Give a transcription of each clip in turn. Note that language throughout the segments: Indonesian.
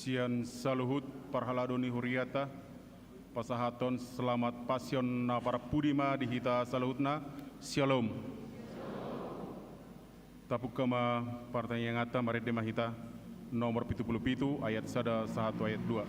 Sian saluhut parhaladoni huriata pasahaton selamat pasion na para pudima dihita saluhutna shalom. Tapuk kama partai yang ngata maridema hita nomor 77 ayat 1 ayat 2.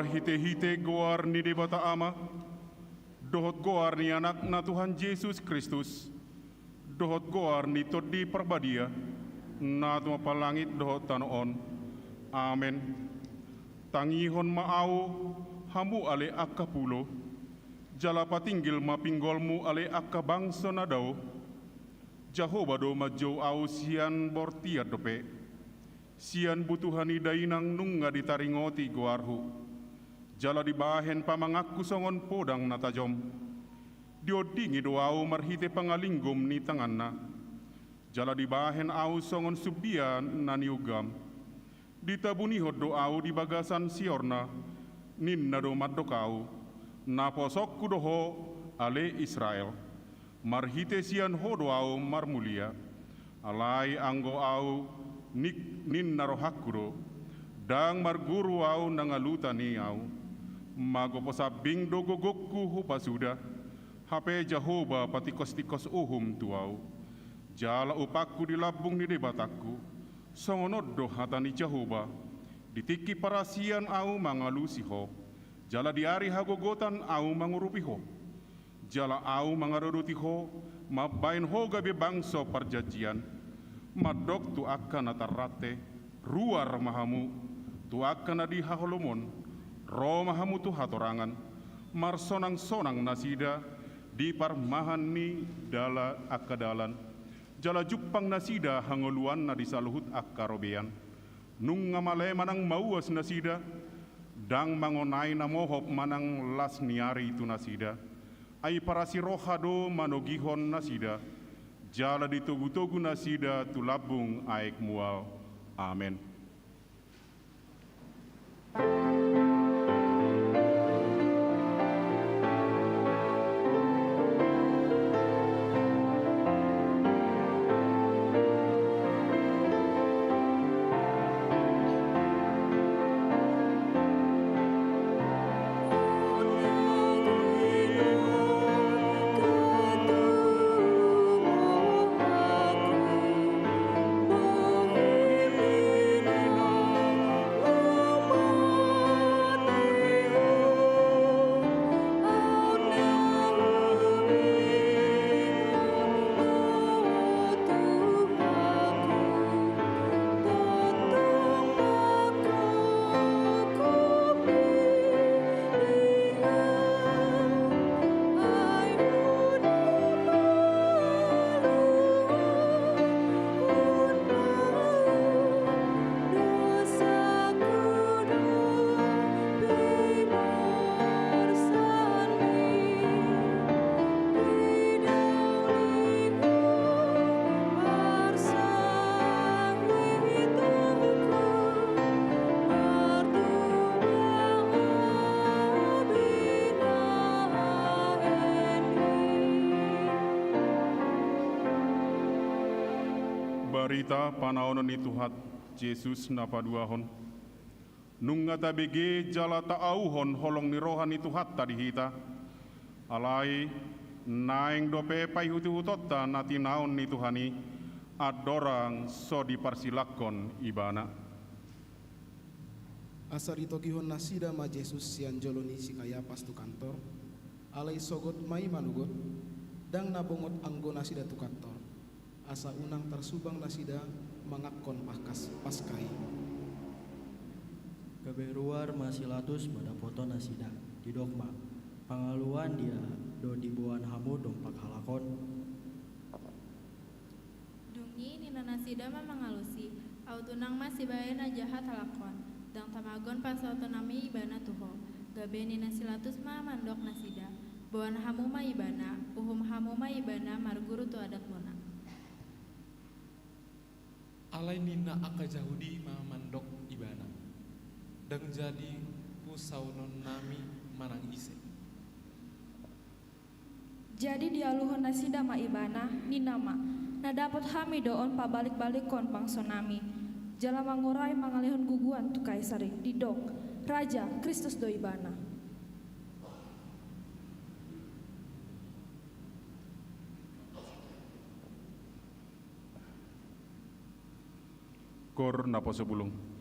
Hite-hite goar ni debata ama, dohot goar ni anak na Tuhan Yesus Kristus, dohot goar ni todi perbadia, na tuma palangit dohot tanoon. Amen. Tangihon maau, hamu ale akka pulo, jala patinggil mapinggolmu ale akka bangsa nadao, Jahoba do majo au sian bortia dope, sian butuhani dainang nunga ditaringoti goarhu. Jala dibahen pamangaku songon podang natajom. Diodingi do au marhite pangalinggum ni tanganna. Jala dibahen au songon subia naniugam. Ditabuniho do au di bagasan siorna. Ninna do madokau. Naposokku doho ale Israel. Marhite sian hodo au marmulia. Alai anggo au ninna rohakuro. Dang marguru au nangaluta ni au. Magoposa bing dogogokku hupasuda, hape Jahoba patikos-tikos uhum tuau. Jala upakku dilabung ni debatakku, songonodo hatani Jahoba, ditiki parasian au mangalusiho, jala diari hagogotan au mangurupiho, jala au mangarudutiho, mabain hoga be bangso perjanjian, madok tu akan atarate, ruar mahamu, tu akan adi haholomon, Roma hamutu hatorangan, marsonang-sonang nasida, di parmahani dala akadalan, jala jupang nasida hangoluan na disaluhut akarobean, nung ngamale manang mauas nasida, dang mangonai na mohop manang las niari itu nasida, ay parasi rohado manogihon nasida, jala ditugu-tugu nasida tulabung aek mual. Amen. Amen. Barita panaonon ni Tuhan Yesus napaduahon. Nunga tabege jala taauhon holong ni rohani Tuhan tadi hita. Alai naing dope pai hutu-hutotta nati naon ni Tuhani adorang so diparsilakon ibana. Asarito gihon nasida ma Jesus sian joloni si kayapas tu kantor. Alai sogot mai manugot dang nabongot anggo nasida tu kantor. Asa unang tersubang nasida mangakon paskai. Keberuar masilatus pada foto nasida di dogma. Pangaluan dia do dibuan hamu dompak halakon. Dungi nina nasida mah mangalusi, autunang masih bayana jahat halakon. Dang tamagon pas autonami ibana tuho. Gabe nina silatus mah mandok nasida. Buan hamu mah ibana, uhum hamu mah ibana marguru tu adat muna. Alai nina aka jahudi mah mandok ibana. Dang jadi pusaunon nami manang ise. Jadi dialuhun nasida ma ibana ni nama na dapat hami doon pabalik-balikon pangsonami jala mangurai mangalihun guguan tu kaisari didok raja Kristus do ibana. Kor napo sebulung.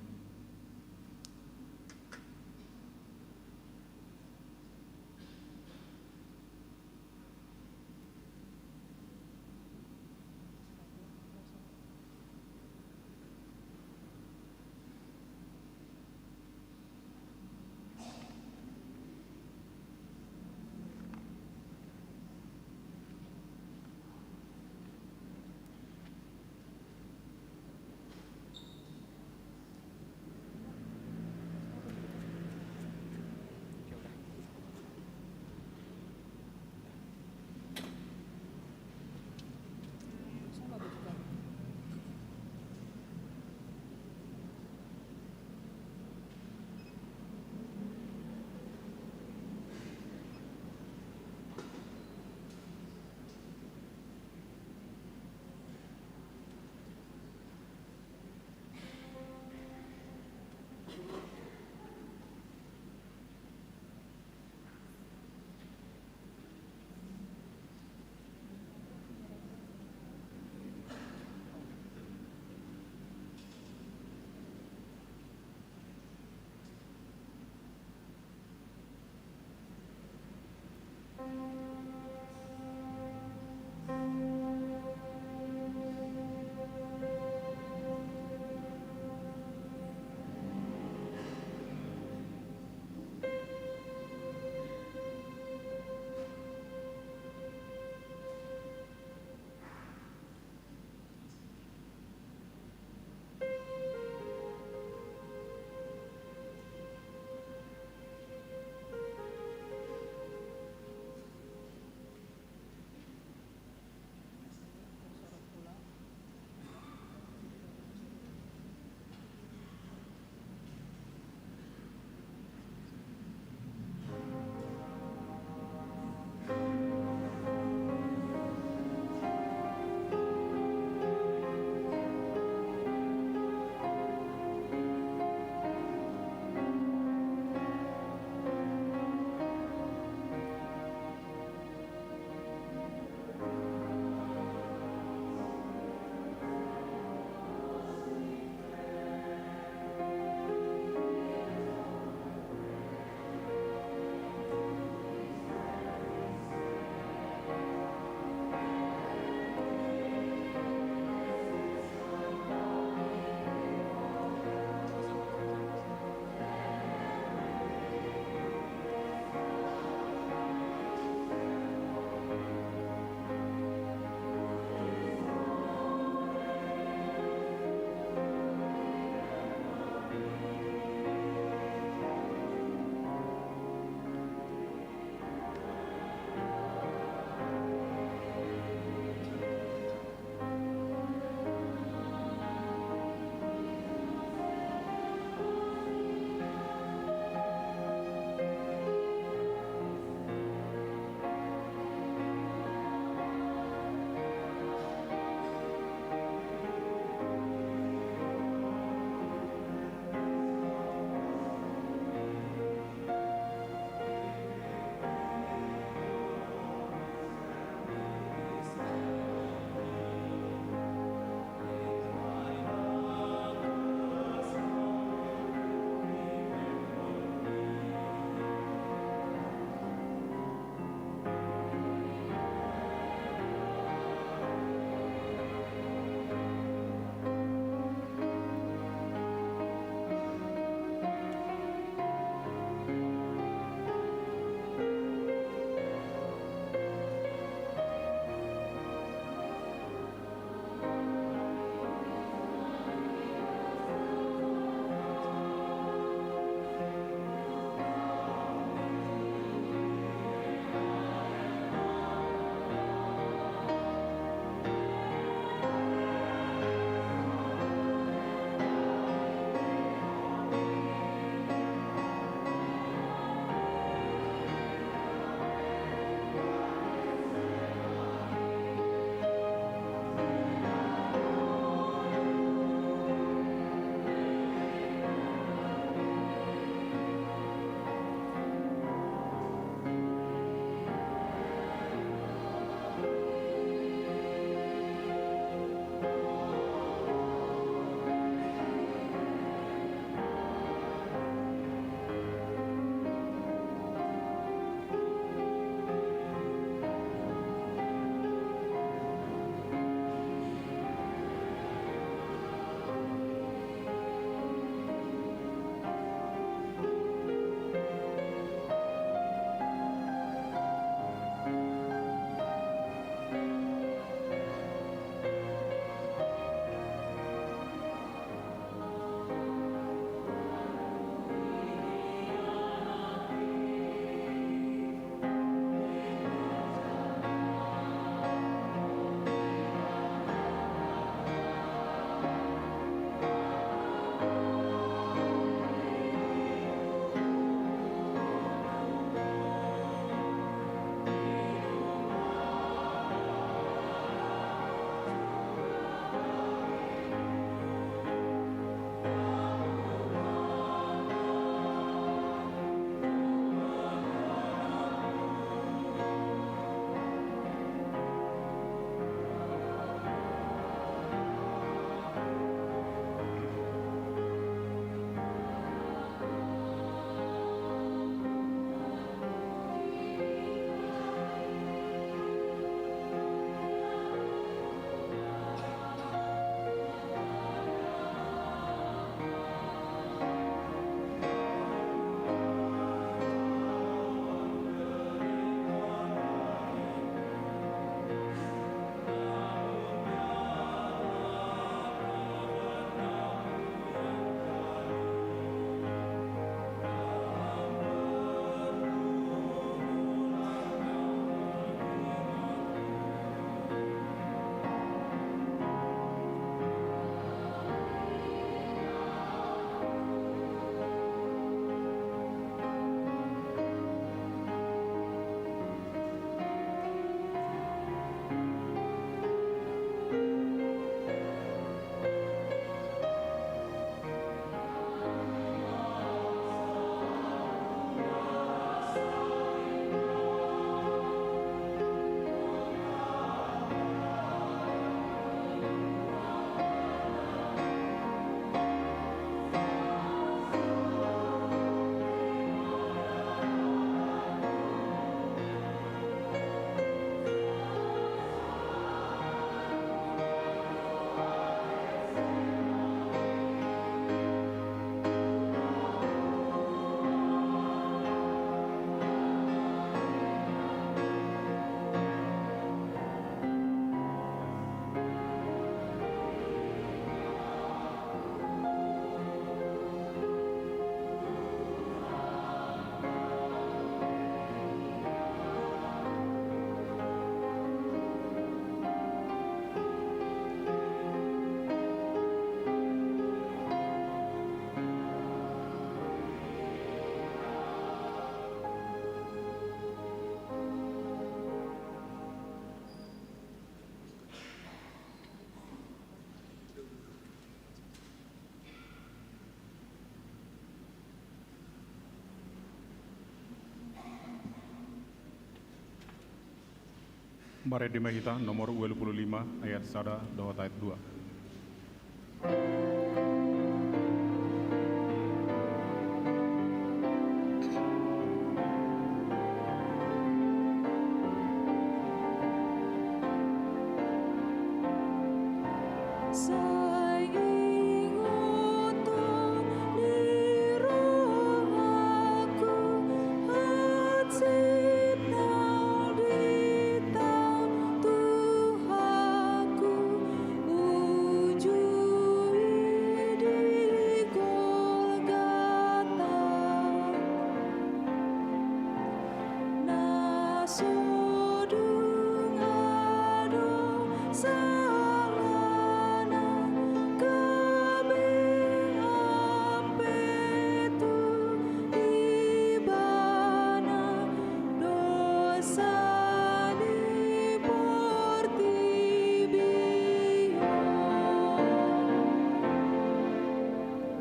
Mare di Mahita nomor 25 ayat 1 dohot ayat 2.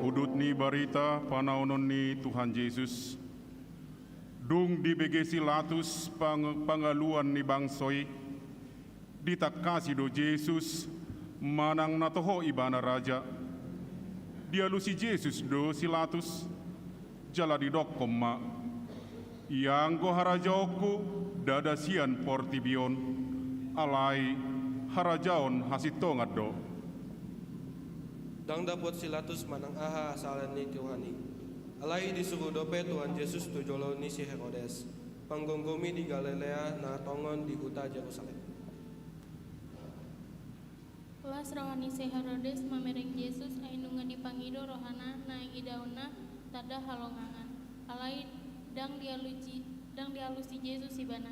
Udut ni barita panaunon ni Tuhan Yesus, dung di begesi latus pangaluan ni bangsoi, ditakasi do Yesus, manang natoho ibana raja, dialusi Yesus do silatus, jala di dokkom ma, yang go harajaoku dadasian portibion, alai harajaon hasitongat do. Dang dapat silatus manang aha asalan ni Tuhani. Alai disuruh dope Tuhan Yesus tujolo ni si Herodes. Panggonggomi di Galilea na tongon di huta Jerusalem. Las rohani si Herodes mamereng Yesus ainungan dipangido rohana na idauna tada halongangan. Alai dang dialusi Yesus ibana.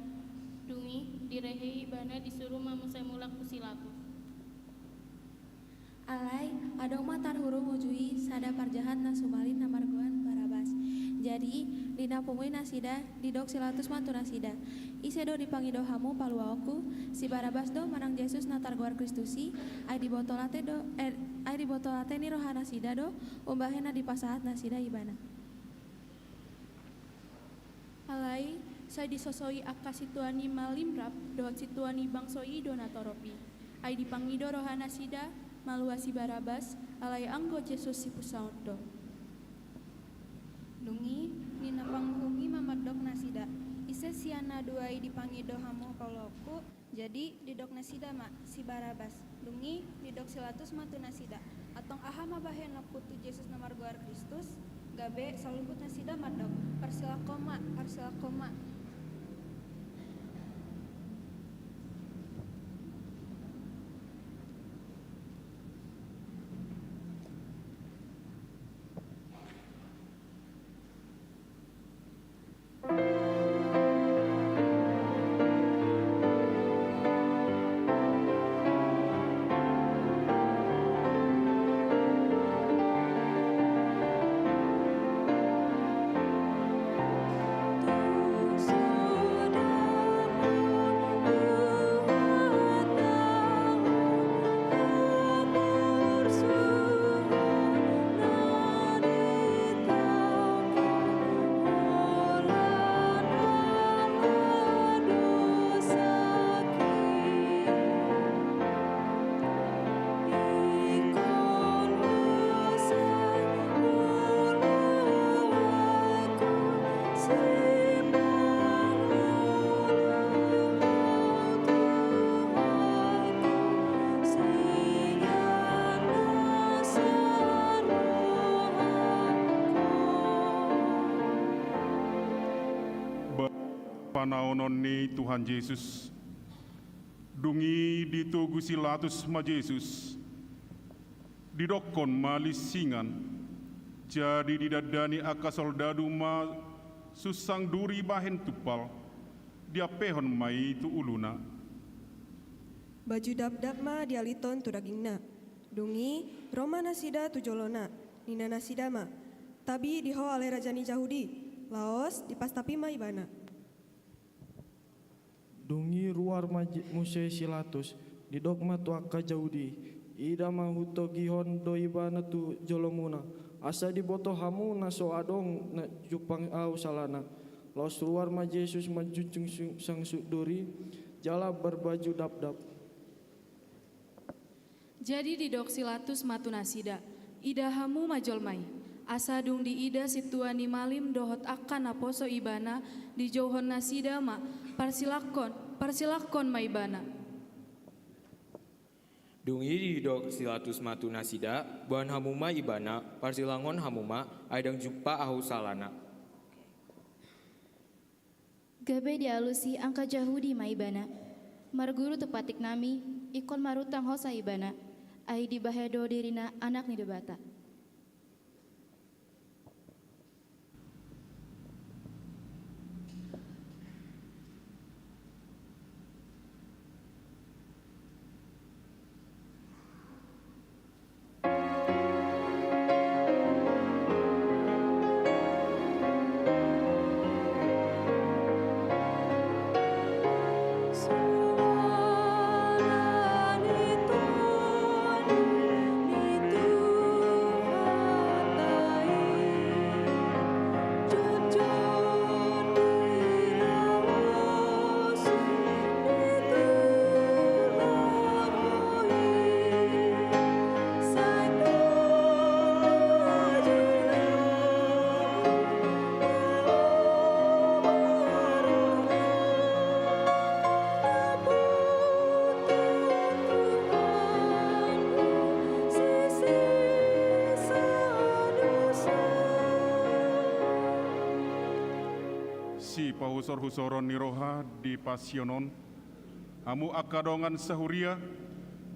Dungi direhi ibana disuruh mamusai mulak kusilatus. Alai, adong matar hurung hujui sada parjahat na sumalin na margoan Barabas. Jadi, dina pumui nasida, didok silatus mantu nasida. Isedo dipangido hamu paluaoku, si Barabas do manang Yesus na targoar Kristusi, ai dibotolate ni rohana sida do, umbahena dipasahat nasida ibana. Alai, saya disosoi akka situani malimrap, dohot situani bangsoi donatoropi. Ai dipangido rohana sida, maluasi Barabas, alai anggo Yesus si pusaudo. Dungi, nina panghumi mamadok nasida. Ise siana duai dipangido hamu pauloku, jadi didok nasida mak si Barabas. Dungi, didok silatus matu nasida. Atong aha mabahen putu Yesus namar goar Kristus, gabe salubut nasida madok. Parsilakoma. Panaunon ni Tuhan Yesus, dungi ditugu silatus ma Yesus, didokon malisingan, jadi didadani aka soldadu ma susang duri bahen tupal, dia pehon mai tu uluna. Baju dap-dap ma dialiton tu dagingna, dungi Roma nasida tu jolona, nina nasida ma, tabi diho ale rajani Yahudi, laos dipastapi ma ibana. Dungi ruar Muse silatus, didok ma tu akka Yahudi, ida ma huto gihon do ibana tu jolomuna, asa diboto hamu na so adong na jupang au salana, laos ruar ma Yesus majunjung sang suduri, jala berbaju dap-dap. Jadi di doksilatus matu nasida, ida hamu majolmai, asadung di ida situani malim dohot akan aposo ibana di jauhon nasida ma, parsilakon ma ibana. Dungi di doksilatus matu nasida, buan hamuma ibana, parsilangon hamuma, aidang jumpa ahu salana. Gabe dialusi angka Yahudi ma ibana, marguru tepatik nami, ikon marutang hosa ibana, ai di bahedo dirina anak ni debata. Si pahusor-husoron niroha di pasionon, amu akadongan sahuria,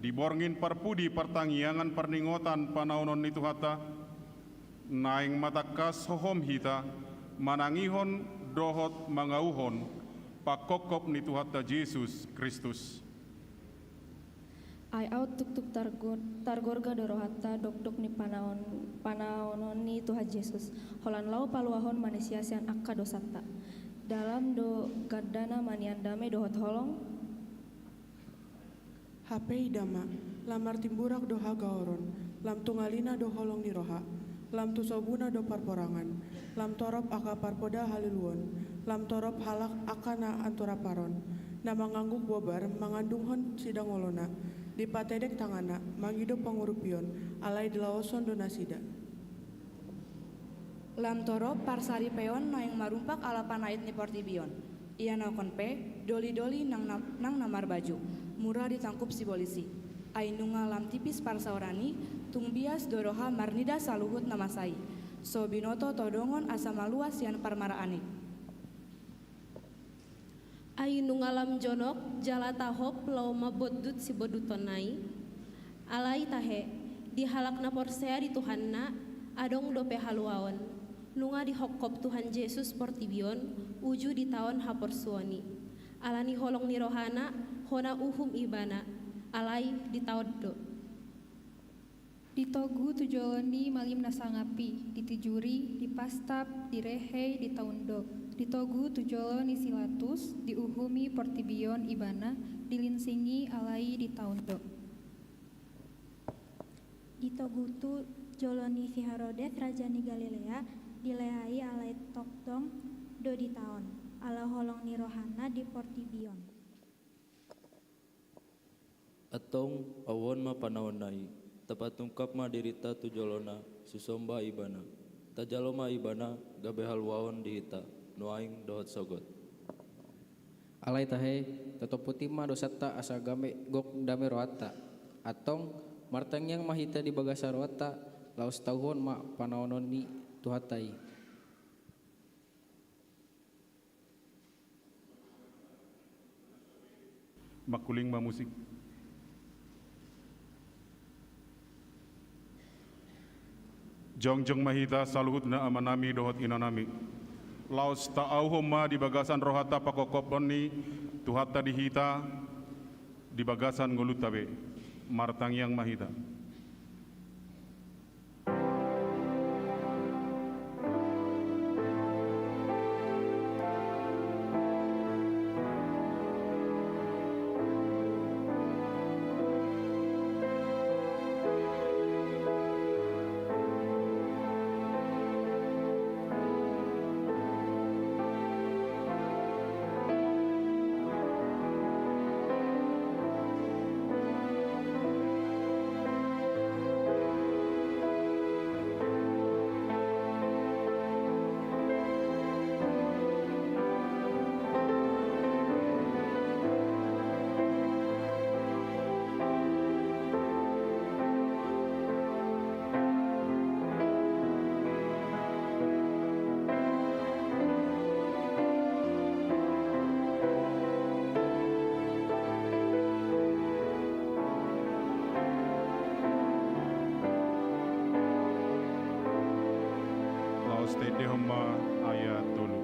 diborngin parpudi pertangiangan perningotan panaunon nitu hata, naing matakas hohom hita, manangihon dohot mangauhon, pakokop nitu hata Yesus Kristus. Ai out tuk targorga dorohata dok ni panaonon ni Tuhan Yesus. Holan lau paluahon manusia sian akka dosata. Dalam do gadana manian dame dohot holong. Hapei dama, lamar timburak do hagaoron, lam tungalina do holong ni roha, lam tusobuna do parporangan, lam torop aka parpoda haliluon, lam torop halak akana antura paron, na mangangguk bobar mangandunghon sidang olona, di patedek tangana mangido pangurupion alai dilaoson donasida. Lam toro parsari peon noeng marumpak ala panait ni portibion. Ia naukon pe doli-doli nang namar baju. Murah ditangkup si polisi. Ainunga lam tipis parsaorani tung bias doroha marnida saluhut namasai. So binoto todongon asa maluas yan parmaraani. Ainunga lam jonok jala tahop lau mabodut si bodutonai. Alai tahe dihalakna porsea di Tuhanna adong dope haluaon. Nunga di hokop Tuhan Yesus portibion uju di tahun haporsuoni. Alani holong ni rohana hona uhum ibana alai di tahun do. Ditogu tujoloni malim nasangapi, ditijuri, dipastap, direhei, di tahun do. Ditogu tujoloni silatus, diuhumi portibion ibana, dilinsingi alai di tahun do. Ditogu tu joloni si Herodes raja ni Galilea, dilehai alai tokdong do di tahun ala holong ni rohana di portibion. Atong awon ma panahonai tepat tungkap ma dirita tujolona susomba ibana tajaloma ibana gabe halwaon dihita nuaing dohot sogot. Alai tahe tetoputi ma dosata asa game gok dame roata atong martang yang mahita di bagasa roata laos tahun ma panaonon ni tuhatai. Makuling ma musik. Jongjong mahita saluhut na amanami dohot inanami. Laos ta'auhum ma di bagasan rohata pakokopon ni tuhata dihita di bagasan ngolutabe martang yang mahita. laos te dehoma ayat dulu.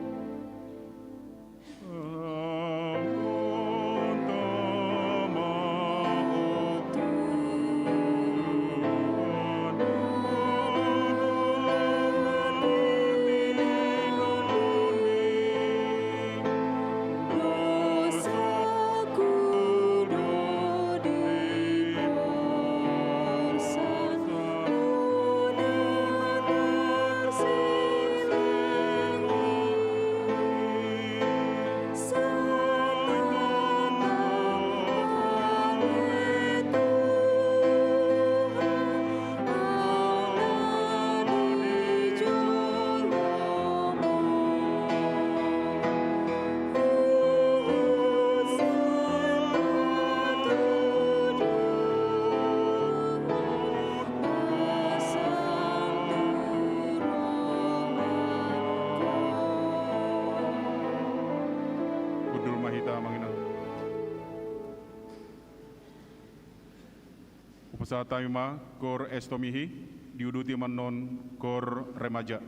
Budul mahita manginang. Upasata yuma kor estomihi diuduti manon kor remaja.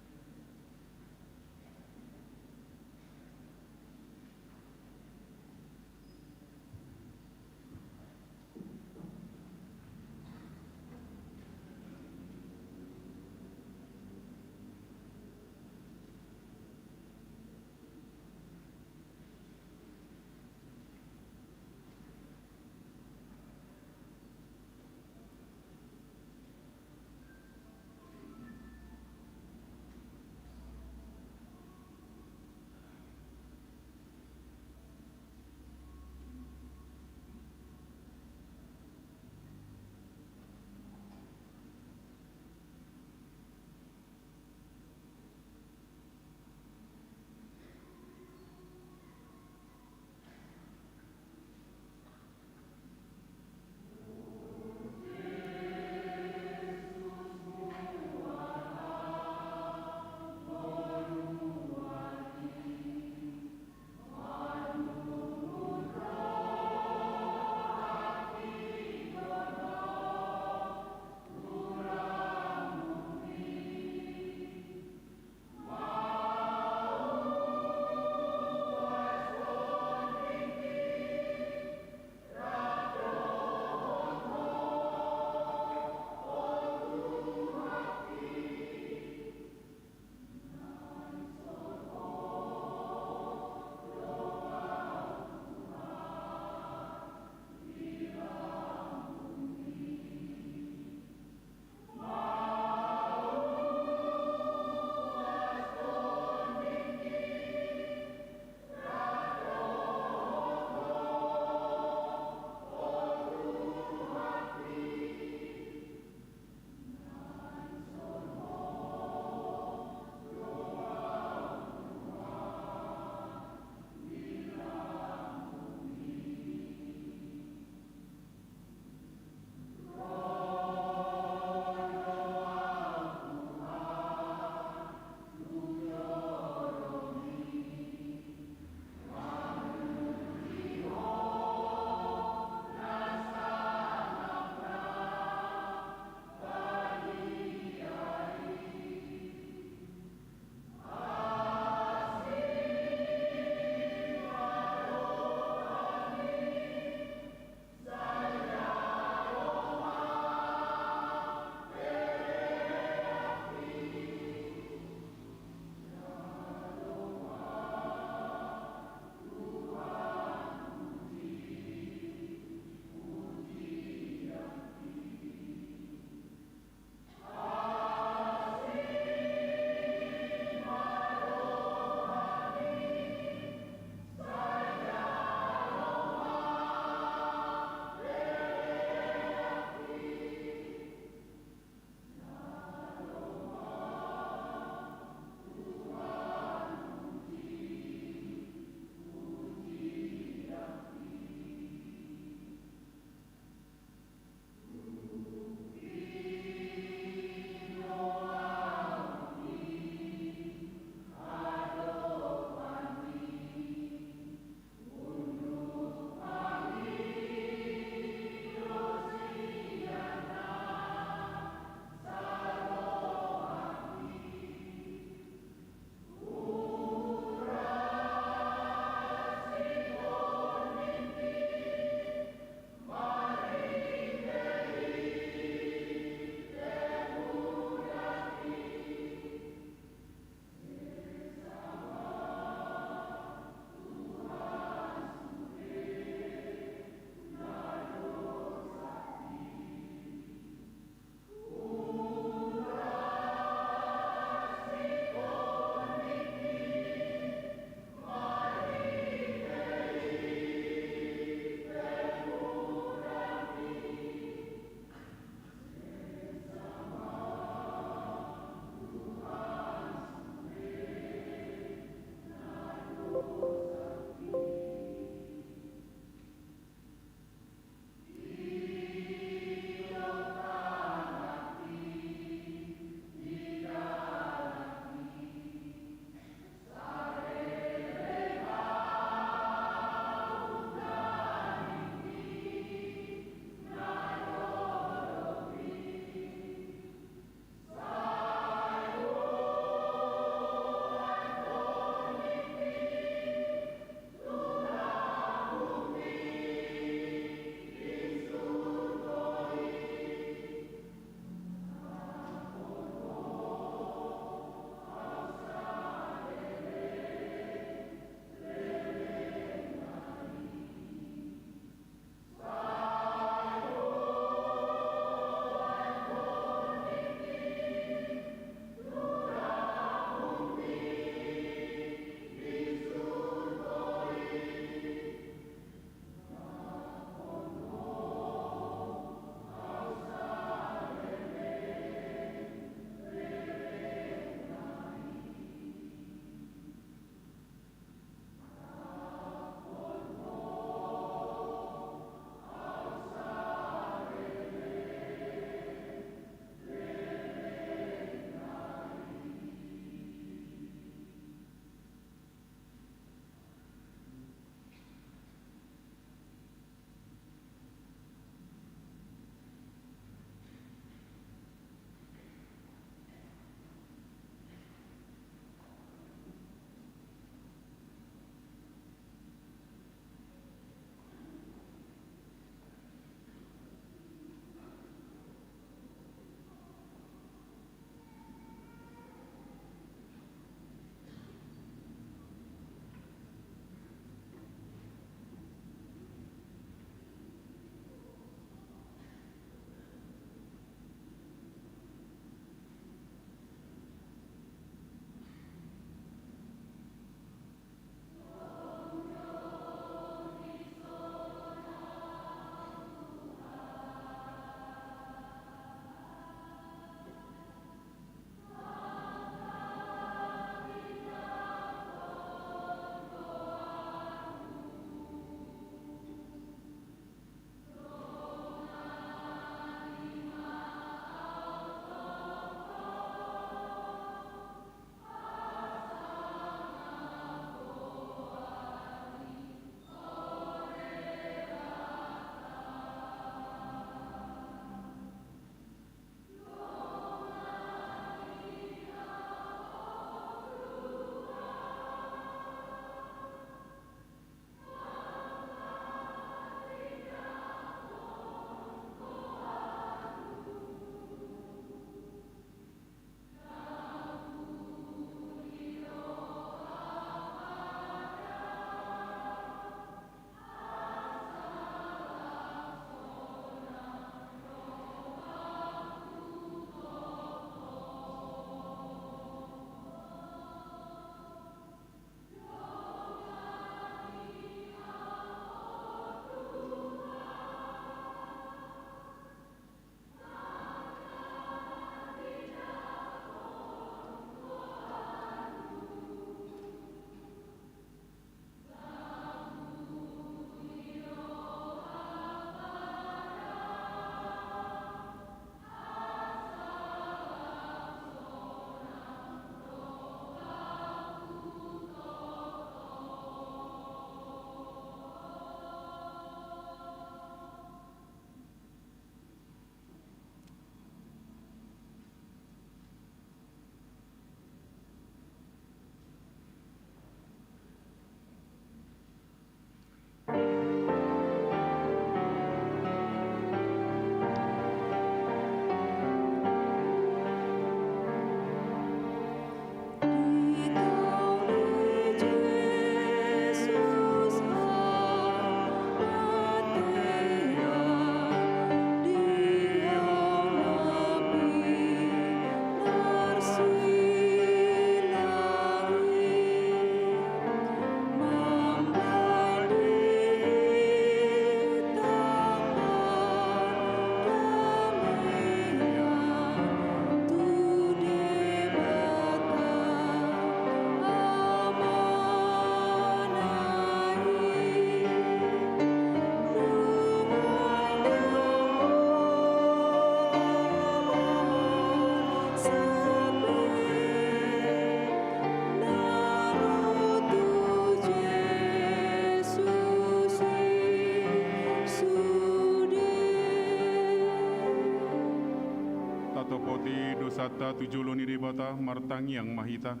dosata tujuloni debata martangi yang mahita.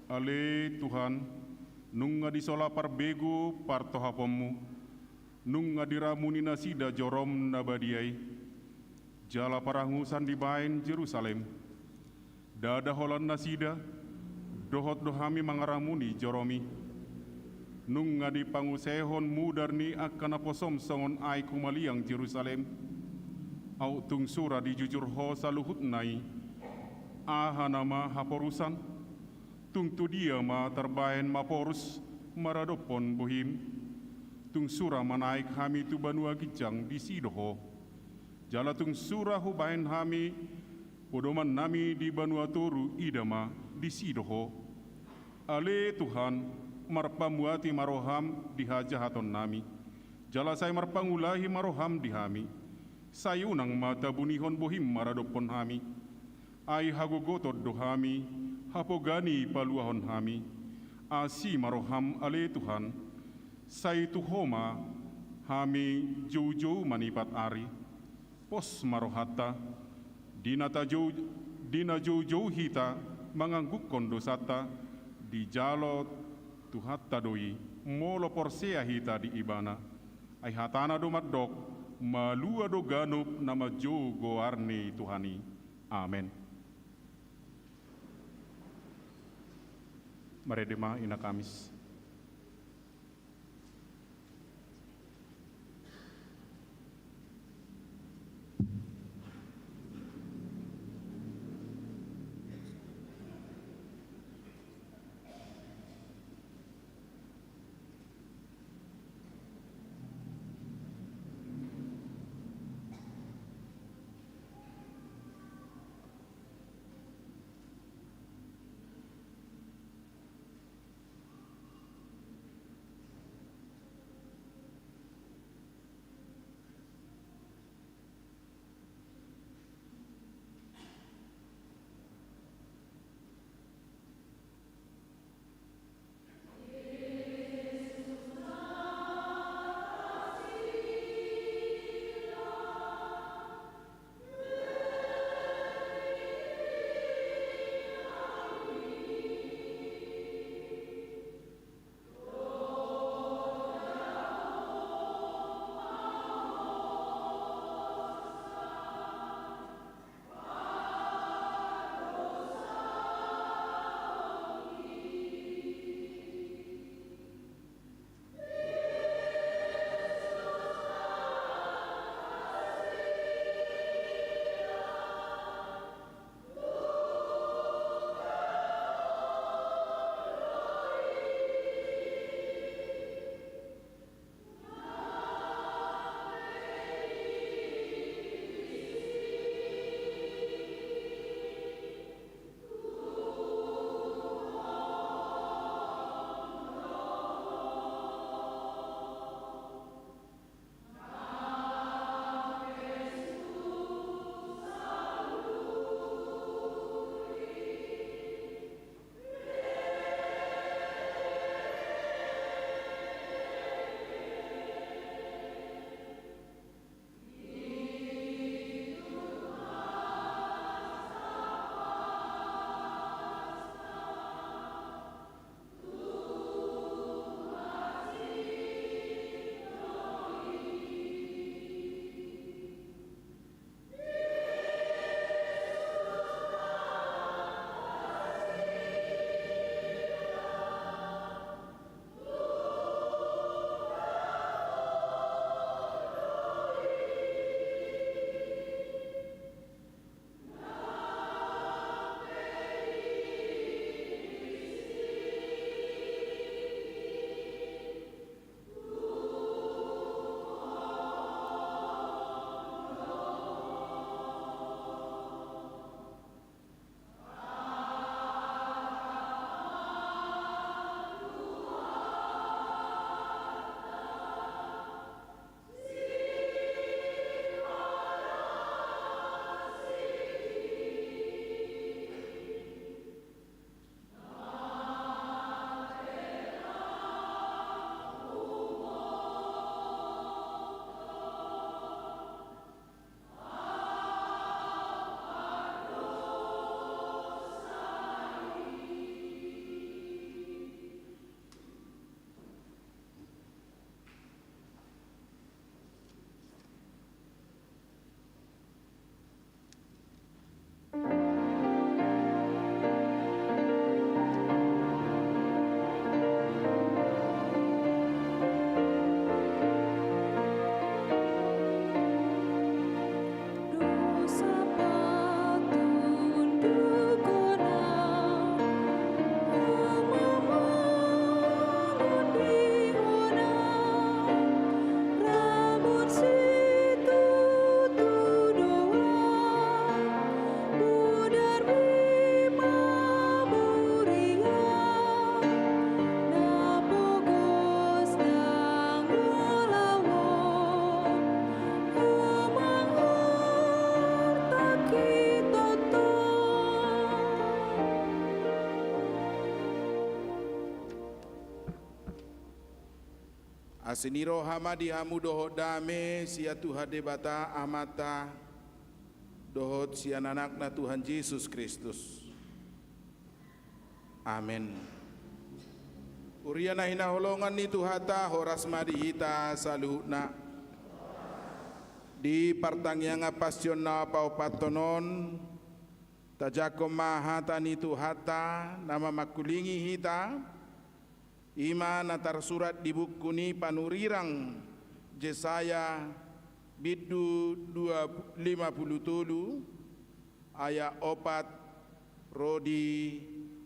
Ale Tuhan, nunga disola parbego partohapomu, nunga diramuni nasida jorom nabadiai, jala parangusan dibain Jerusalem, dada holan nasida, dohot dohami mangaramuni joromi, nunga di pangusehon mudarni akan aposom songon ai kumaliang Jerusalem, au tung sura di jujur ho saluhut nai, aha nama haporusan, tung tu dia ma terbaen maporus maradopon bohim, tung sura manaik hami tu banua gijang di sidoho, jala tung sura hubain hami, podoman nami di banua toru idama di sidoho, ale Tuhan marpamuati maroham di hajahaton nami, jala saya marpangulahi maroham di hami, sayunang mata bunihon bohim maradopon hami, ai hagogotot dohami, hapogani paluahon hami, asi maroham ale Tuhan, say tuhoma hami jauh-jauh manipat ari, pos marohata, dina jauh-jauh hita menganggukon dosata, di jalo tuhatta doi, molo porsea hita di ibana, ay hatana do maddok, malua do ganup nama jo goarni Tuhani. Amen. Maredema ina Kamis. Asiniro hamadi hamu dohot dame sia Tuhan debata amata dohot sia anakna Tuhan Yesus Kristus. Amin. Uriana hina holongan ni Tuhata horas madihita saluhna di partangyanga pasyonna paupatonon tajako mahata ni Tuhata nama makulingi hita ima natar surat di buku ni panurirang Jesaya bidu 2:57 ayat 4 rodi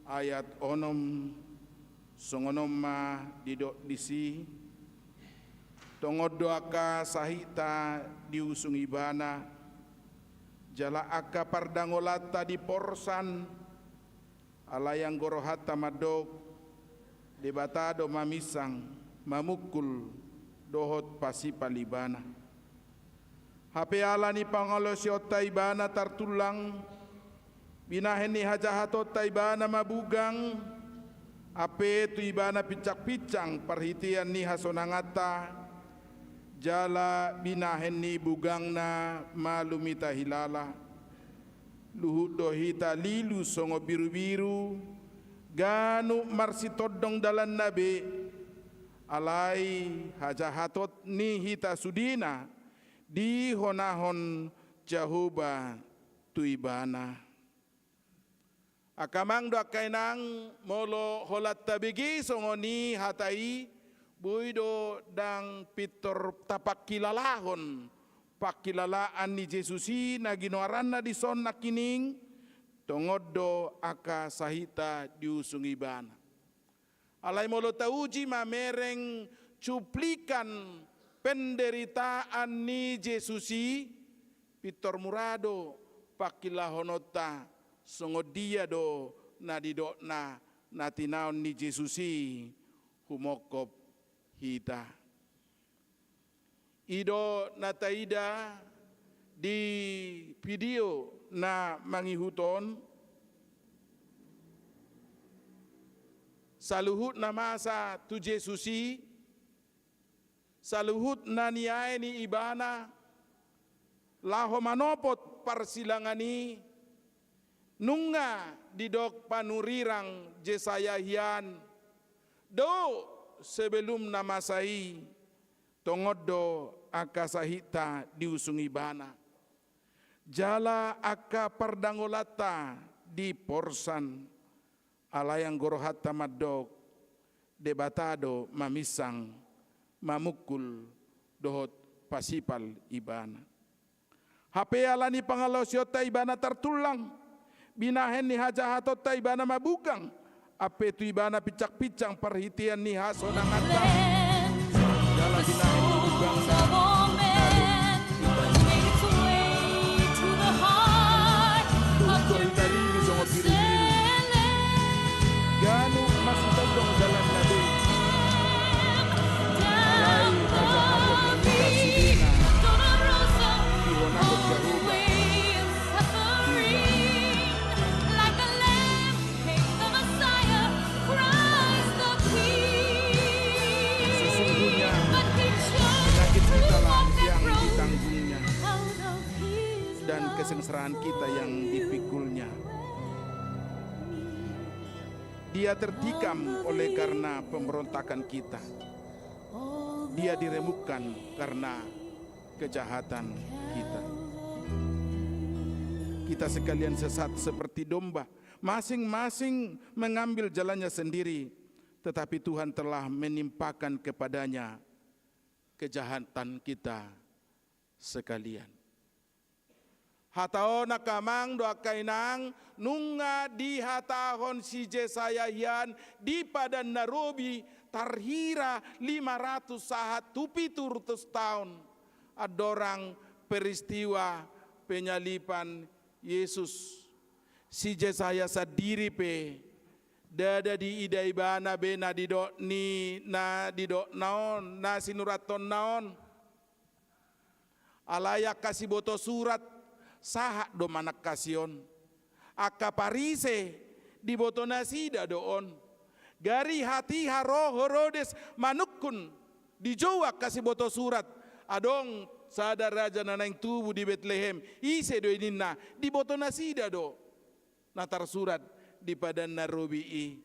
ayat 6 songonoma didok disi tongod doaka sahita diusung ibana jala aka pardangolata di porsan alayang gorohata madok debatado mamisang mamukul dohot pasipalibana hape alani pangolosyo taibana tartulang binahen ni hajahatot taibana mabugang ape tu ibana picak-picang perhitian ni hasonangata jala binahen ni bugangna malumita hilala luhut dohita lilu songo biru-biru ganu marsi todong dalan nabe alai hajahatot ni hita sudina di honahon jahuba tu ibana akamang do kainang molo holat tabigi songoni hatai buido dang pitor tapak kilalahon pakilalaan ni Jesusi naginoaranna di son nakining tongodo aka sahita diusung ibana alai molo tauji mamereng cuplikan penderitaan ni Jesusi pitor murado pakilahonota songo dia do nadidokna natinaon ni Jesusi humokop hita ido nataida di video na mangihuton saluhut na masa tu Jesusi saluhut na niae ni ibana laho manopot parsilangani nunga didok panurirang Jesaya hian do sebelum namasai tongodo aka sahita diusung ibana jala aka pardangolata di porsan alayang gorohata madok debatado mamisang mamukul dohot pasipal ibana hape alani pangalosyo ibana tertulang binahen ni hajahatot taibana mabugang ape tu ibana picak-picang perhitian ni hasonangata jala binahen ni bugang ganu masih todong dalam nabi alai hajahatot kasihina dihonakot jahuba dan kesengsaraan kita yang dipikulnya. Dia tertikam oleh karena pemberontakan kita. Dia diremukkan karena kejahatan kita. Kita sekalian sesat seperti domba, masing-masing mengambil jalannya sendiri, tetapi Tuhan telah menimpakan kepadanya kejahatan kita sekalian. Hatao nakamang doa kainang nunga di hatahon si Jesaya hian di padan Narobi tarhira 500 sahat tupi turtus tahun adorang peristiwa penyalipan Yesus si Jesaya sadiri pe dada di idai bana be na didok ni na didok naon na sinuraton naon alaya kasih boto surat sahak do manak kasion aka parise di boto nasida doon gari hati haro horodes manukun di Jawa kasih boto surat adong sada raja nanang tubuh di Bethlehem ise do ininna di boto nasida do natar surat di padan narobii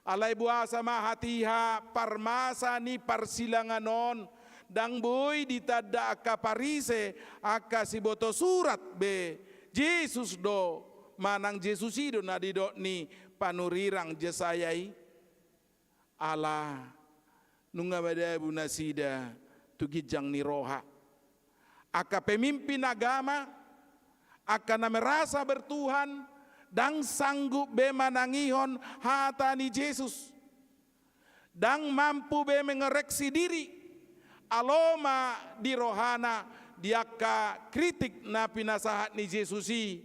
alai buasa mahatiha parmasa ni parsilanganon dang boy ditada aka parise aka si boto surat be Yesus do manang Yesus ido na di do ni panurirang jesayai ala nunga badabu nasida tugijang ni roha aka pemimpin agama aka na merasa bertuhan dang sanggup be manangihon hata ni Yesus dang mampu be mengoreksi diri aloma di rohana diaka kritik na pinasahat ni Yesusi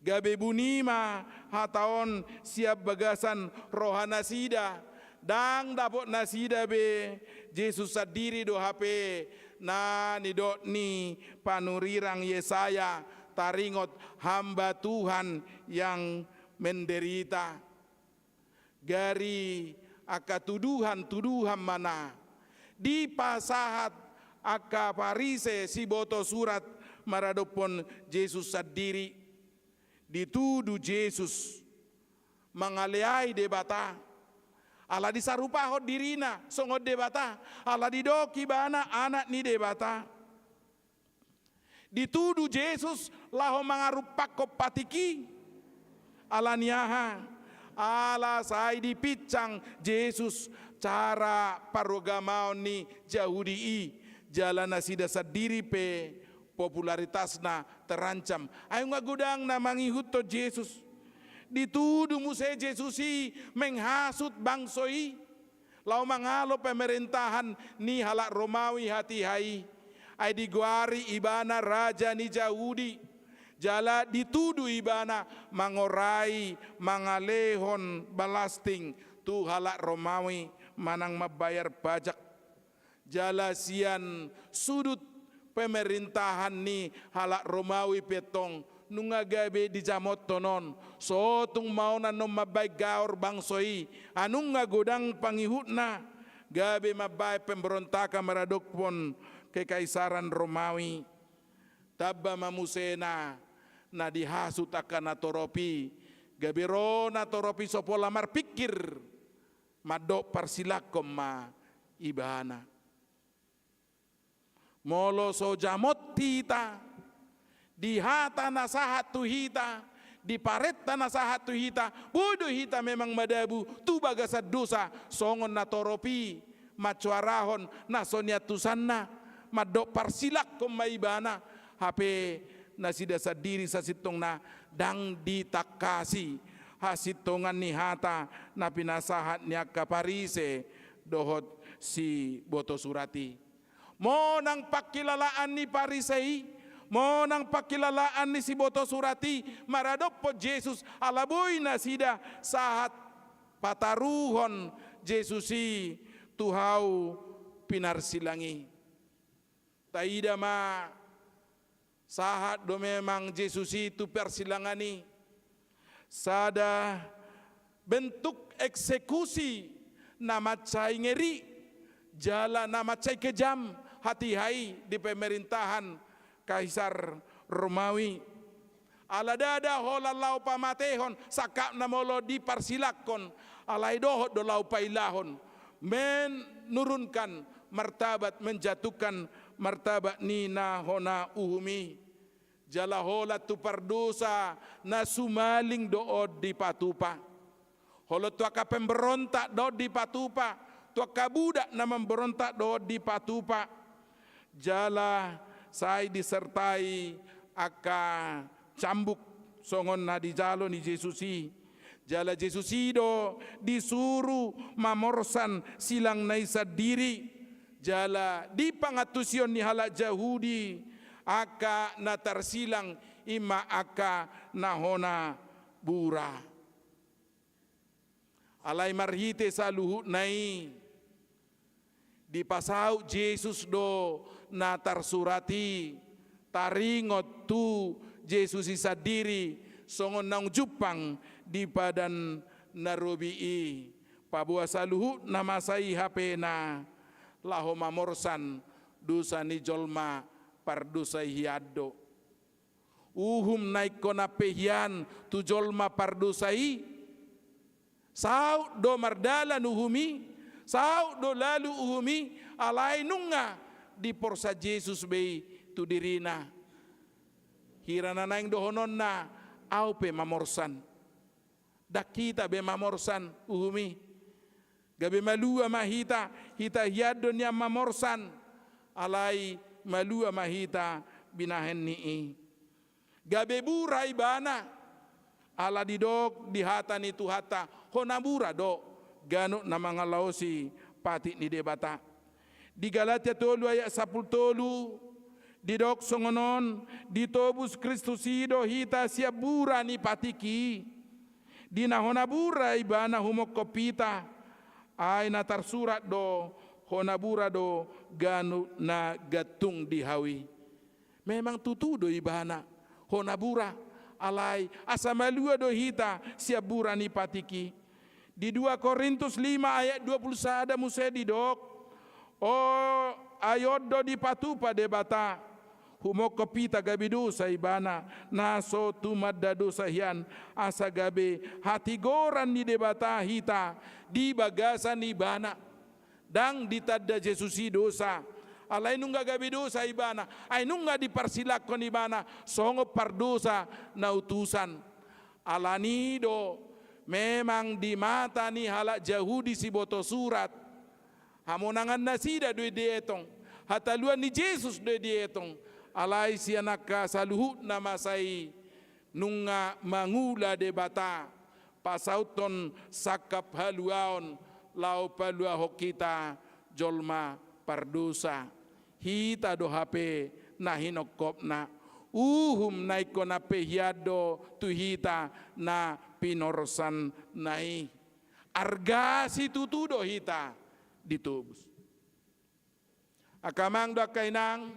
gabe bunima hataon siap bagasan rohana sida dang dapot nasida be Yesus sadiri do hape na ni do ni panurirang Yesaya taringot hamba Tuhan yang menderita gari aka tuduhan mana di pasahat aka parise si boto surat maradopon Yesus sadiri dituduh Yesus mangaleai debata ala disarupahot dirina songod debata ala didoki bana anak ni debata dituduh Yesus laho mangarupak kopatiki ala niaha ala sai dipicang Yesus cara parogamaon ni Yahudi jalan nasida sadiri pe popularitasna terancam ayo ngagudang na mangihut to Yesus dituduh muse Yesusi menghasut bangsoi lau mangalo pemerintahan ni halak Romawi hati hai ay diguari ibana raja ni Yahudi jala dituduh ibana mangorai mangalehon balasting tu halak Romawi manang mabayar pajak jala sian sudut pemerintahan ni halak Romawi petong nunga gabe di jamot tonon sotung mau nanom mabay gaor bangsoi anung ngagodang pangihutna gabe mabay pemberontakan maradokpon kekaisaran Romawi tabba mamusena na dihasut akan natoropi gabe ro natoropi sopo lamar pikir madok parsilakom ma ibana molo so jamot tita di hata nasahat tu hita di paretta nasahat tu hita bodoh hita memang madabu tu bagasad dosa songon natoropi macuarahon nasonia tusanna madok parsilak kom maibana hape nasida sadiri sasitong na dang ditakasi hasitongan ni hata na pinasahat niya kaparise dohot si boto surati mo nang pakilalaan ni parisei mo nang pakilalaan ni si boto surati maradop po Jesus alaboy na sida sahat pataruhon Jesusi tuhaw pinarsilangi taida ma sahat do memang Jesusi tu persilangani sada bentuk eksekusi nama cai ngeri jala nama cai kejam hati hai di pemerintahan Kaisar Romawi ala dada holalau pamatehon sakap namolo di parsilakon alai dohot do lau pailahon menurunkan martabat menjatuhkan martabat ni na hona uhumi jala hola tu pardosa na sumaling dood di patupa holo tuaka pemberontak dood di patupa tuaka budak na memberontak dood di patupa jala sai disertai aka cambuk songon na di jalo ni Jesusi jala Jesusi do disuruh mamorsan silang naisa diri jala di pangatusion ni halak Yahudi aka natar silang ima aka nahona bura alai marhite saluhut nai di pasau Yesus do natar surati taringot tu Yesus isa diri songon nang jupang di padan narobii pabua saluhut namasai hapena laho mamorsan dosa ni jolma pardosa hiado. Uhum naik kona pehian tu jolma pardosai. Sau do mardala nuhumi, sau do lalu uhumi, alai nunga di porsa Jesus bei tu dirina. Hirana naing dohonon na au pe mamorsan. Dakita be mamorsan uhumi. Gabe malua mahita, hita hiado niya mamorsan. Alai malua mahita binahen nii. Gabe burai bana ala didok di hata ni tu hata honabura do gano na mga laosi pati ni debata. Di Galatia 3 ayat 10 didok songonon ditobus Kristus ido hita siya bura ni patiki. Di na honabura ibana humok kopita ay natarsurat do honabura do gano na gatung dihawi. Memang tutudo ibana honabura alai asamalua do hita siap burani patiki. Di 2 Korintus 5 ayat 21 musai didok. Oh ayod do di patupa debata. Humok kopita gabi dosa ibana. Naso tumadda dosa hian asa gabe hati goran ni debata hita. Di bagasan ibana. Dang ditadda Jesusi dosa. Alai nungga gabi dosa ibana, ay nungga dipersilakon ibana, songo pardosa na utusan. Alanido memang di mata ni halak Yahudi si boto surat. Hamonangan nasida doi dietong, hataluan ni Jesus doi dietong. Alai si anak saluhut nama sai nungga mangula debata, pasauton sakap haluaon, lau palua hokita jolma pardosa. Hita do hape na hinokop na uhum naiko na pehiado tu hita na pinorsan nai arga si tutudo hita ditubus. Akamang do kainang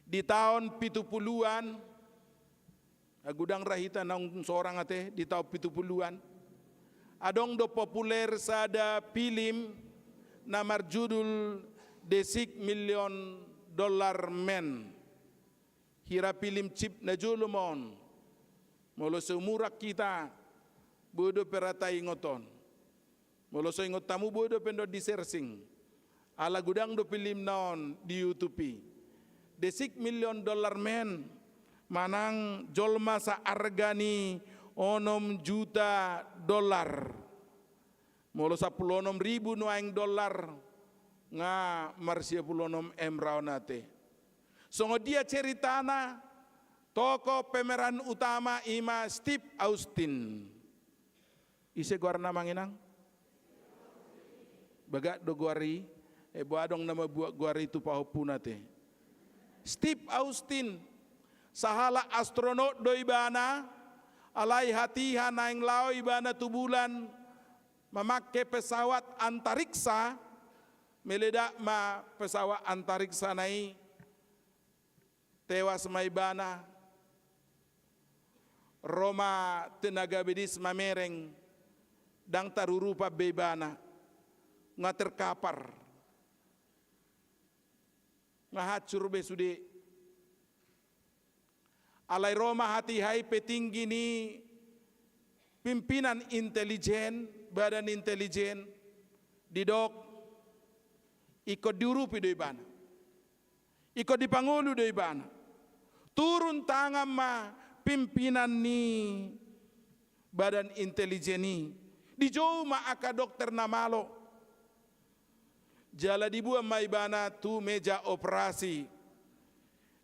di tahun 70-an agudang rahita na seorang ate di tahun 70-an adong do populer sada film na marjudul $6 million men. Hira film chip na julumon. Molo seumurak kita bodo peratai ngoton. Molo so ingot tamu bodo pendo disersing. Ala gudang do film naon di YouTube. $6 million men manang jolma sa argani $6 juta. Molo sa $16,000 nuaing dolar nga marsia $16 raonate. Songo dia ceritana toko pemeran utama ima Steve Austin. Ise guarna manginang? Baga do guari boadong nama buat guari tu pahopunate. Steve Austin sahala astronot do ibana alai hatiha naing lao ibana tu bulan memakai pesawat antariksa. Meledak ma pesawat antariksa nai tewas maibana Roma tenaga medis mamereng dang tarurupa bebana nga terkapar nga hacur besude alai Roma hati hai petinggi ni pimpinan intelijen badan intelijen didok ikut diurupi do ibana, ikut dipangulu do ibana, turun tangan ma pimpinan ni badan intelijen ni, dijauh ma aka dokter namalo, jala dibuat ma ibana tu meja operasi,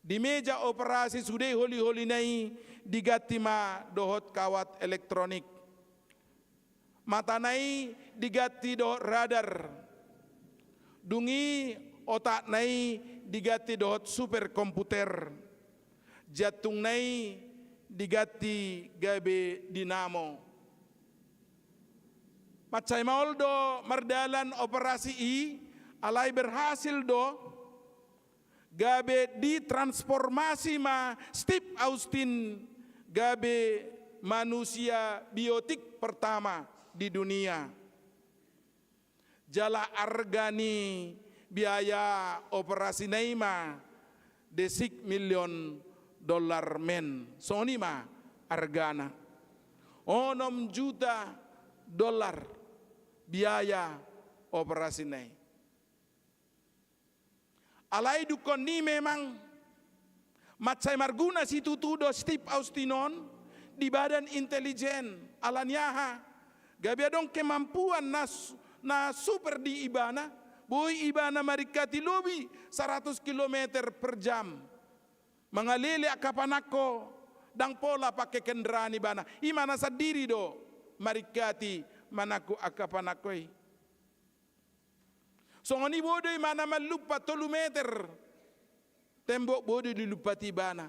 di meja operasi sudah holi-holi nai digati ma dohot kawat elektronik, mata nai digati dohot radar. Dungi otak nai digati dohot superkomputer. Jatung nai digati gabe dinamo. Macai maul do mardalan operasi i alai berhasil do gabe ditransformasi ma Steve Austin gabe manusia biotik pertama di dunia. Jala argani biaya operasi Neymar $6 million men. Sonima argana. 6 juta dolar biaya operasi Neymar. Alai dukon ni memang matsai marguna si tutudo Steve Austinon di badan intelijen alanyaha gabi adong kemampuan na super di Ibana boy Ibana marikati lobi 100 km per jam mengalili akapanako dang pola pakai kendaraan Ibana imana sadiri do marikati manaku akapanakoi. So ngani bodo mana malupa 3 meter tembok bodo dilupa tibana.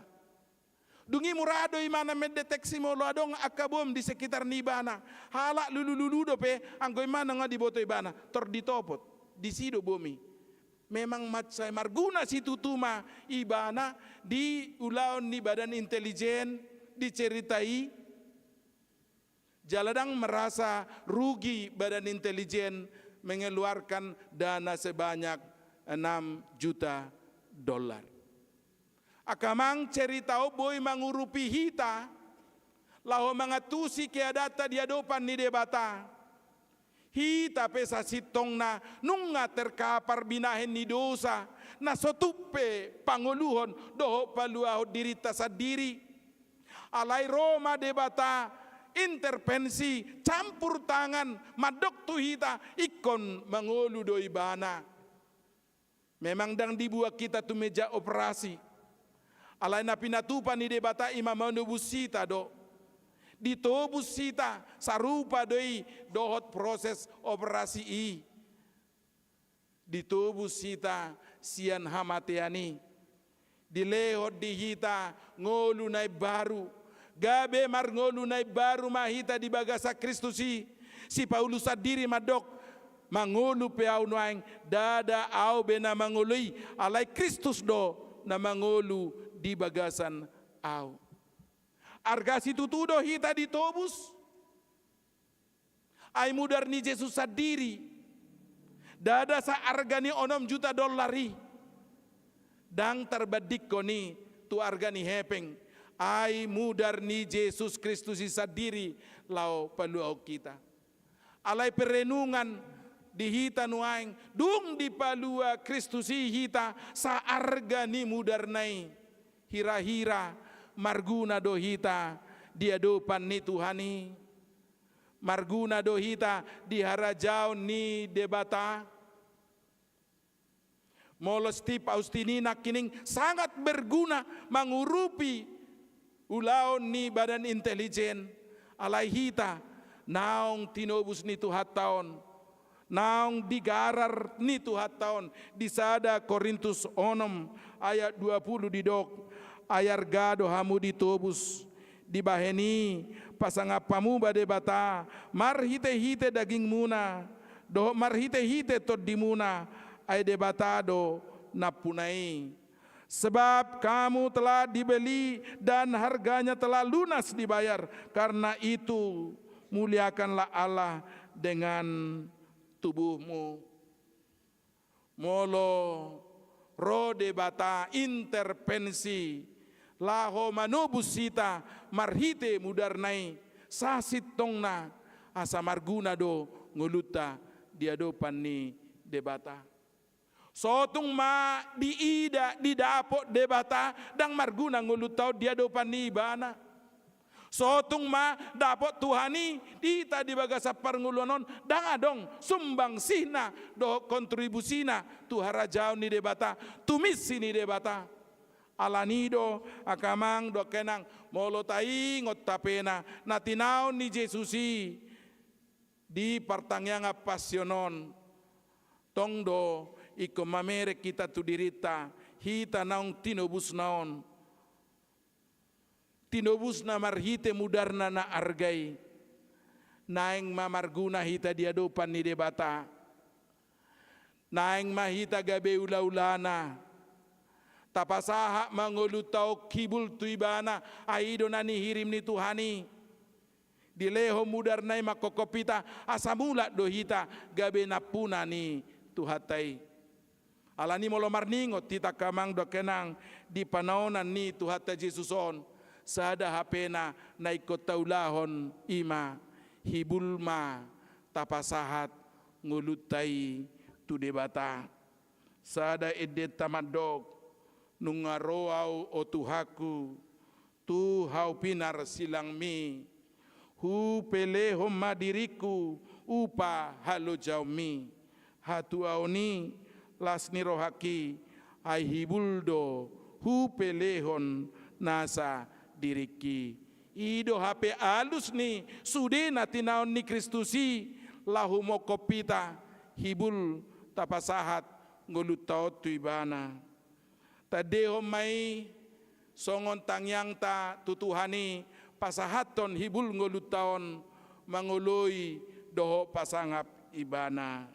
Dungi murado mana mendeteksi molo adong akabom di sekitar nibana. Halak lulu dope anggo mana ngadi boto ibana torditopot di sido bumi. Memang matsai marguna si tutuma ibana di ulaon ni badan intelijen diceritai Jaladang merasa rugi badan intelijen mengeluarkan dana sebanyak 6 juta dolar. Akamang ceritao boy mangurupi hita, laho mangatusi kaya data di adopan ni debata. Hita pesa sitong na nunga terkapar binahin ni dosa, na sotupe panguluhon doho paluaho dirita sa diri. Alay Roma debata, intervensi campur tangan madok tuhita ikon mangolu do ibana. Memang dang dibuat kita tu meja operasi. Alay na pinatupan ni debata imamano busita do. Ditobus sita sarupa doi dohot proses operasi i. Ditobus sita sian hamatiani. Dilehot dihita ngolu nai baru. Gabe marngolu nai baru mahita di bagasa Kristusi. Si Paulus sadiri madok mangolu peau noaing dada au bena mangului alai Kristus do na mangolu di bagasan au. Arga si tutudo hita ditobus. Ai mudar ni Jesus sadiri. Dada sa arga ni 6 juta dolari. Dang terbadik ko ni tu arga ni hepeng. Ai mudar ni Jesus Kristus sadiri lau paluau kita. Alai perenungan di hita nuaing dung di palua Kristus hita sa arga ni mudar nai hira-hira marguna do hita di adopan ni Tuhani. Marguna do hita di harajau ni debata. Molos tip Austinina kining sangat berguna mengurupi ulaon ni badan intelijen alai hita naong tinobus ni tuhat taon naong digarar ni tuhat taon di sada Korintus 6 ayat 20 didok ayar gado hamu ditobus dibaheni pasangapamu bade bata marhite-hite daging muna do marhite-hite tod dimuna ay debata do napunai. Sebab kamu telah dibeli dan harganya telah lunas dibayar. Karena itu muliakanlah Allah dengan tubuhmu. Molo rode bata intervensi laho manobusita marhite mudarnai sasit tongna asa marguna do nguluta diadopan ni debata. Sotung ma diida didapot debata dang marguna ngulutau dia dopan ni ibana. Sotung ma dapot Tuhani dita di bagasa parngulunon dang adong sumbang sina do kontribusina tu harajau ni debata tumisi ni debata. Alanido akamang do kenang molotai ngot tapena natinaw ni Jesusi di partangyang apasionon tongdo iko mamere kita tu dirita hita naong tinobus naon tinobus na marhite mudarna na argay naeng mamarguna hita diadopan ni debata naeng mahita gabe ula-ulana tapasaha mangolutau kibul tuibana aido na nihirim ni Tuhani dileho mudarnay makokopita asamula do hita gabe napuna ni Tuhatai. Alani molo marningot tita kamang do kenang di panaonan ni Tuhan Jesuson sada hapena na ikot taulahon ima hibulma tapasahat ngulutai tu debata sada edet tamadog nungaroau o tuhaku tu hau pinar silang mi hu pele homma diriku upa halo jaumi hatu auni lasni rohaki ai hibuldo hu pelehon nasa diriki ido hape alus ni sude natinaon ni Kristusi lahu mokopita hibul tapasahat ngolutaot tu ibana tadeho mai songon tangyang ta tutuhani pasahaton hibul ngolutaon mangoloi doho pasangap ibana.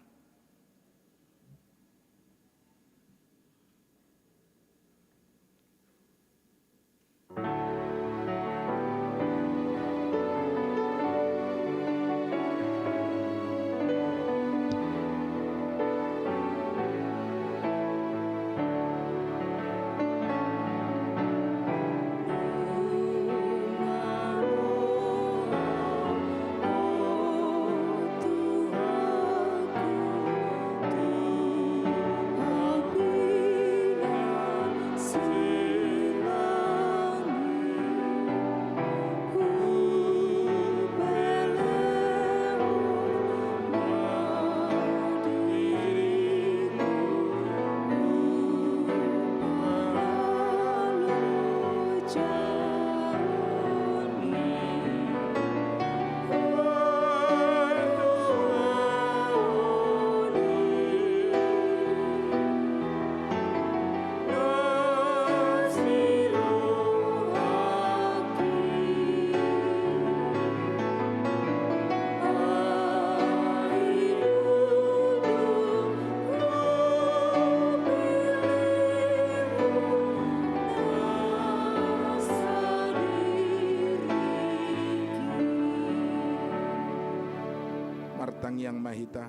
Yang mahita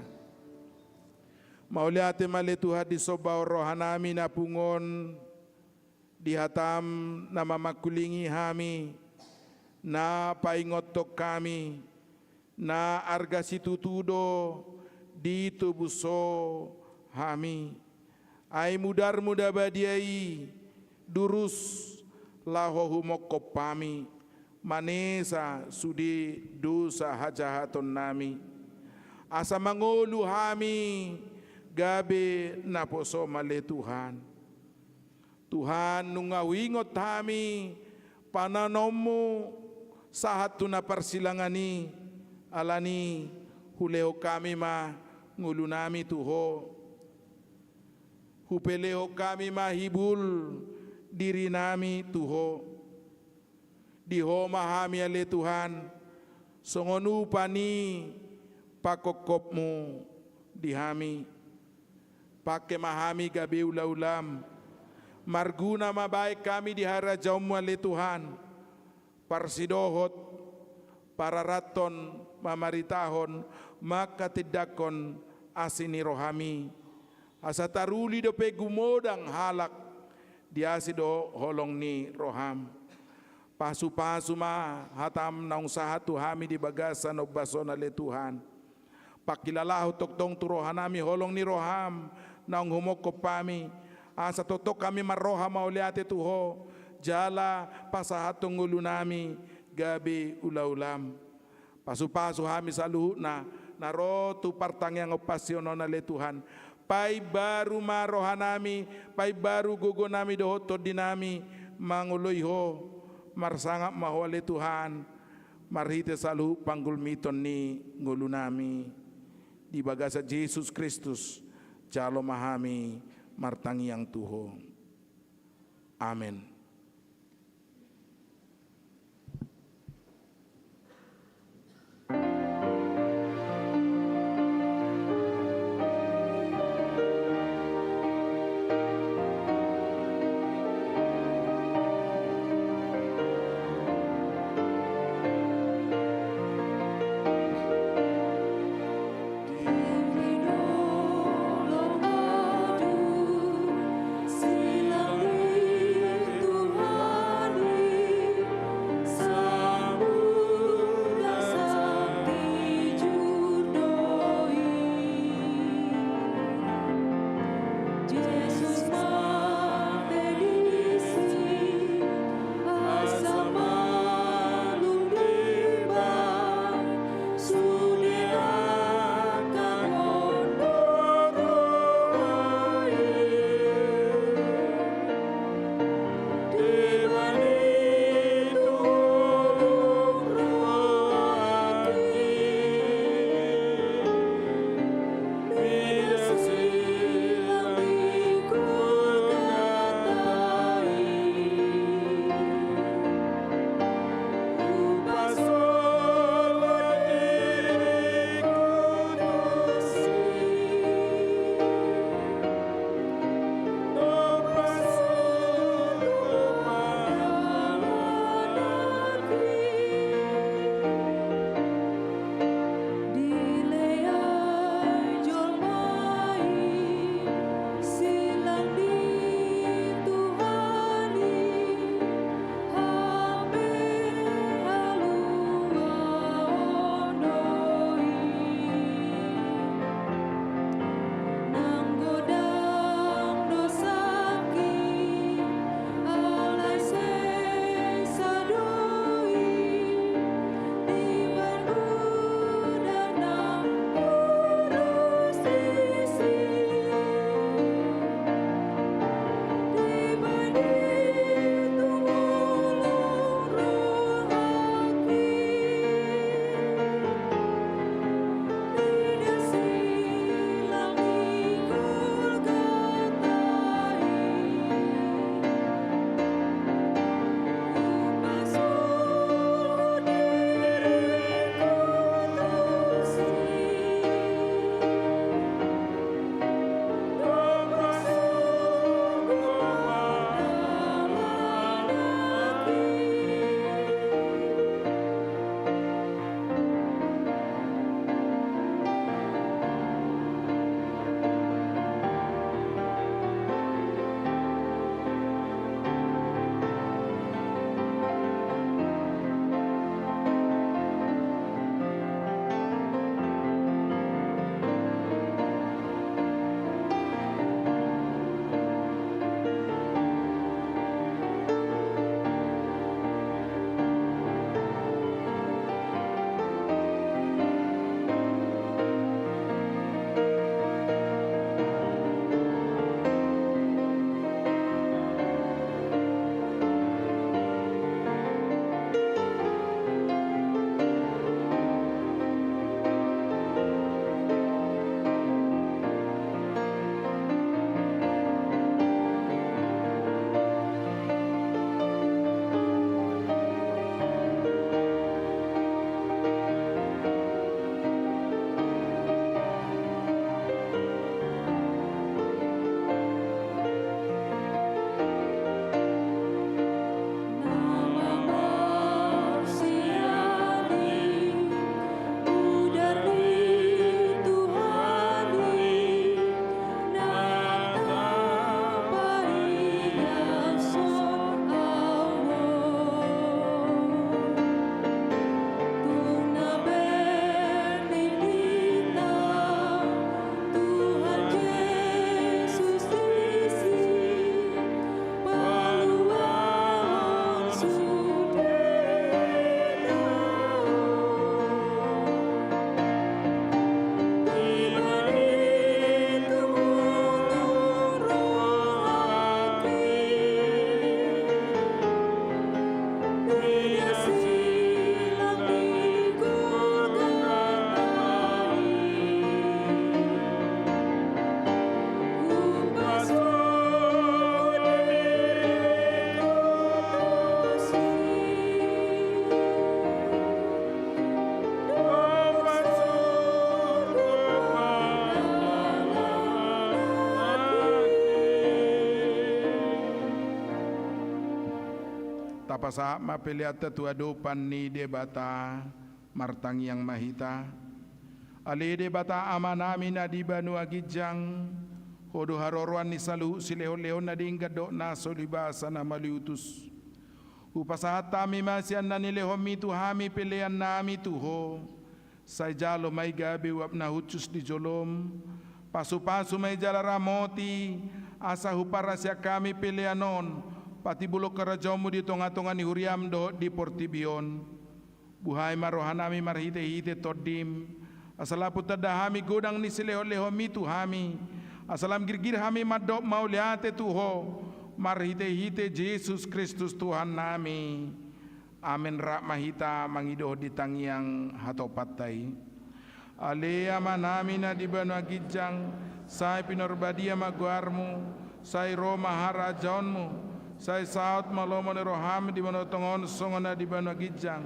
mauliate male Tuhan di sobau rohanami na pungon di hatam nama makulingi hami na paingotok kami na arga situtudo di tubuso hami ai mudar muda badiai durus lahohu mokopami manesa sudi dosa hajahaton nami asa mangulu hami gabe naposo male Tuhan. Tuhan nungawingot hami pananomu sahat tuna persilangani alani huleo kami ma ngulu nami tuho. Hupeleo kami ma hibul diri nami tuho. Diho mahami ale Tuhan songonu pani pakokopmu dihami pakai mahami gabe ulam marguna mabaik kami di harajaumu ale Tuhan parsidohot para raton mamaritahon maka tidakon asini rohami asa taruli do pegumodang halak diasido holong ni roham pasu-pasu ma hatam naung sahatu hami di bagasan obason ale Tuhan pakilalahu toktong turohanami holong ni roham naung humoko pami asa totok kami maroha mauliate tuho jala pasahatong ulu nami gabi ulaulam pasu-pasu hami saluhu na narotu partang yang opasyonon ale Tuhan pai baru marohanami pai baru gogo nami dohoto dinami manguloiho marsangap maho ale Tuhan marhite saluhu panggul miton ni ngulu nami di bagasa Yesus Kristus jalo mahami martangi yang tuho. Amin. Diri nolong adu tapasa mapeliata tuadopan ni debata martang yang mahita. Ali debata amanami na di banu agijang hodo haroroan ni salu sileho-leho na dinggado na solibasa na maliutus. Upasahat tami masyan na nilehomi tuhami pilihan nami tuho. Say jalo may gabi wap na hutus di jolom. Pasu-pasu may jalaramoti. Asa huparasya kami pilihanon. Pati bulok karajomu di tonga-tonga ni huriam do di Portibion. Buhay marohanami marhite-hite todim. Asalapu tadahami godang ni sileho-lehomi tuhami. Asalam girgir hami madok mauliate tuho. Marhite-hite Yesus Kristus Tuhan nami. Amin rak mahita mangidoh di tangiang hatopatay. Alea manami na di banu agijang. Say pinorbadia maguarmu. Say Roma harajaonmu. Say saot malomo ni rohami di banu tongon songona di banu agijang.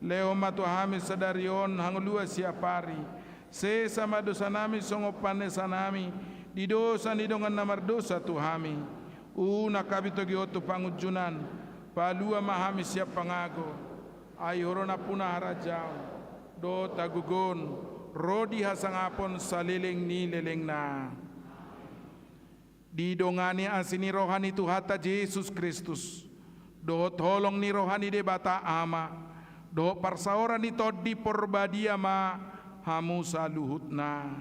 Leo matuhami sadarion hangulua siapari. Se sama dosa nami songopane sanami. Di dosa ni dongan namar dosa tuhami. Una kabito gioto pangujunan, palua mahami siap pangago, ayorona puna harajao, do tagugon, rodi hasangapon saliling ni leleng na. Didongani asini rohani Tuhata Yesus Kristus, do tolong ni rohani de bata ama, do parsaora ni todi porbadia ma hamu saluhut na.